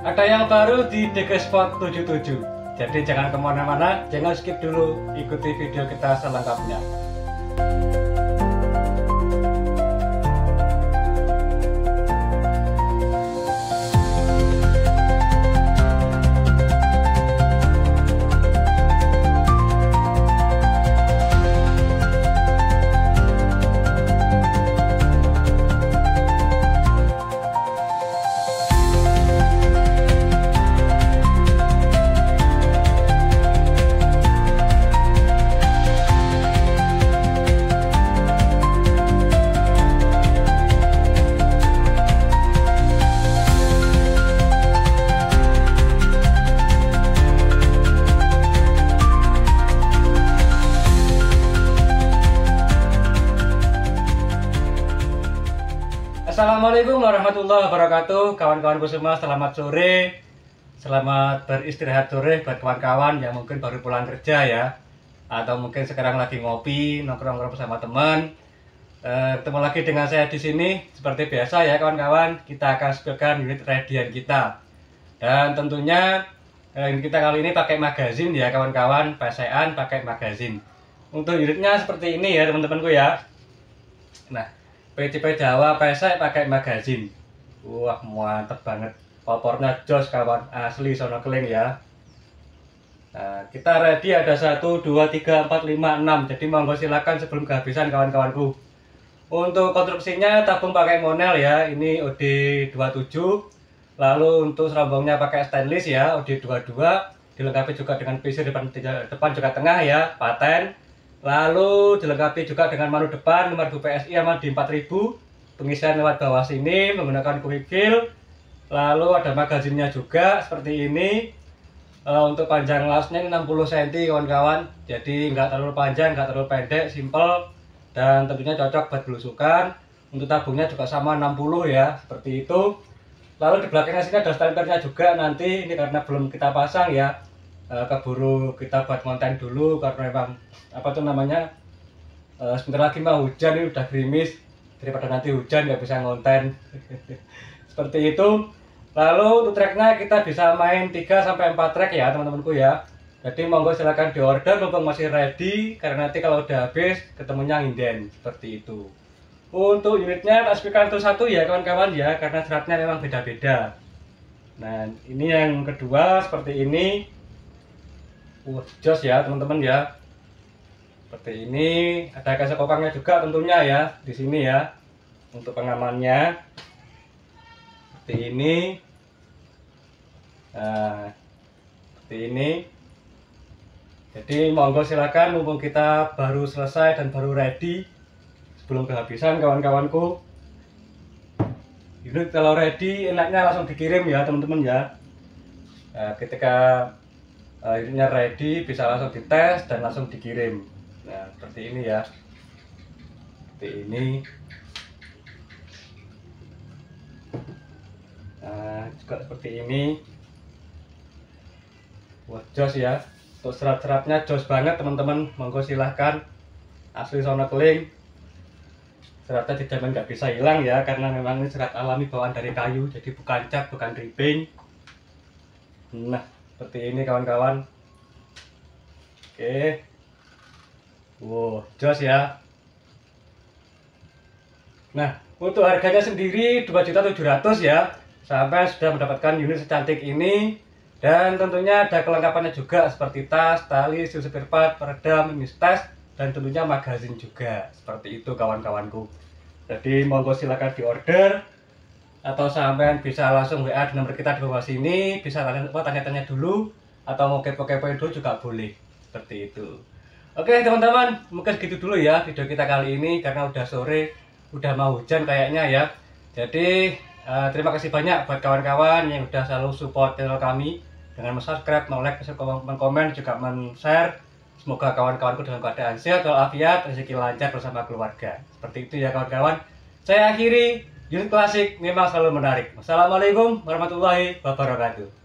Ada yang baru di DG Spot 77. Jadi jangan kemana-mana, jangan skip dulu, ikuti video kita selengkapnya. Assalamualaikum warahmatullahi wabarakatuh, kawan-kawanku semua. Selamat sore, selamat beristirahat sore buat kawan-kawan yang mungkin baru pulang kerja ya, atau mungkin sekarang lagi ngopi, nongkrong-nongkrong bersama teman. Ketemu lagi dengan saya di sini. Seperti biasa ya kawan-kawan, kita akan spill unit radian kita. Dan tentunya kita kali ini pakai magazin ya kawan-kawan, PCN pakai magazin. Untuk unitnya seperti ini ya teman-temanku ya. Nah, PCP Jawa pesek pakai magazin. Wah, mantep banget. Popornya jos kawan, asli sono keling ya. Nah, kita ready ada 1, 2, 3, 4, 5, 6. Jadi monggo silakan sebelum kehabisan kawan-kawanku. Untuk konstruksinya tabung pakai monel ya. Ini OD27. Lalu untuk serambongnya pakai stainless ya, OD22. Dilengkapi juga dengan pisir depan juga tengah ya, paten. Lalu dilengkapi juga dengan manu depan 5000 PSI sama di 4000. Pengisian lewat bawah sini menggunakan quick fill. Lalu ada magazinnya juga seperti ini. Untuk panjang lasnya ini 60 cm kawan-kawan. Jadi nggak terlalu panjang, nggak terlalu pendek, simple. Dan tentunya cocok buat belusukan. Untuk tabungnya juga sama 60 ya, seperti itu. Lalu di belakangnya sini ada stenternya juga nanti. Ini karena belum kita pasang ya. Keburu kita buat konten dulu karena memang apa tuh namanya sebentar lagi mau hujan, ini udah gerimis, daripada nanti hujan nggak bisa ngonten. Seperti itu. Lalu untuk tracknya kita bisa main 3-4 track ya teman-temanku ya. Jadi monggo silahkan di order mumpung masih ready, karena nanti kalau udah habis ketemunya nginden. Seperti itu. Untuk unitnya tak speaker satu ya kawan-kawan ya, karena seratnya memang beda-beda. Nah ini yang kedua seperti ini. Jos ya teman-teman ya. Seperti ini, ada kasih kokangnya juga tentunya ya di sini ya. Untuk pengamannya seperti ini. Nah, seperti ini. Jadi monggo silakan mumpung kita baru selesai dan baru ready sebelum kehabisan kawan-kawanku. Unit kalau ready enaknya langsung dikirim ya teman-teman ya. Nah, ketika unitnya ready bisa langsung dites dan langsung dikirim. Nah seperti ini ya, seperti ini. Nah juga seperti ini. Wah jos ya, untuk serat-seratnya jos banget teman-teman. Monggo silahkan, asli sono keling. Seratnya dijamin nggak bisa hilang ya, karena memang ini serat alami bawaan dari kayu, jadi bukan cat, bukan ribbing. Nah seperti ini kawan-kawan. Oke. Wow, jos ya. Nah, untuk harganya sendiri 2.700.000 ya. Sampai sudah mendapatkan unit secantik ini. Dan tentunya ada kelengkapannya juga seperti tas, tali, seal spare part, peredam, mistes, dan tentunya magazin juga. Seperti itu kawan-kawanku. Jadi monggo silakan di order, atau sampean bisa langsung WA di nomor kita di bawah sini, bisa tanya-tanya dulu, atau mau kepo-kepoin dulu juga boleh. Seperti itu. Oke teman-teman, mungkin segitu dulu ya video kita kali ini, karena udah sore, udah mau hujan kayaknya ya. Jadi terima kasih banyak buat kawan-kawan yang udah selalu support channel kami dengan subscribe, like, komen, juga share. Semoga kawan-kawanku dalam keadaan sehat walafiat, rezeki lancar bersama keluarga. Seperti itu ya kawan-kawan. Saya akhiri, unit klasik memang selalu menarik. Wassalamualaikum warahmatullahi wabarakatuh.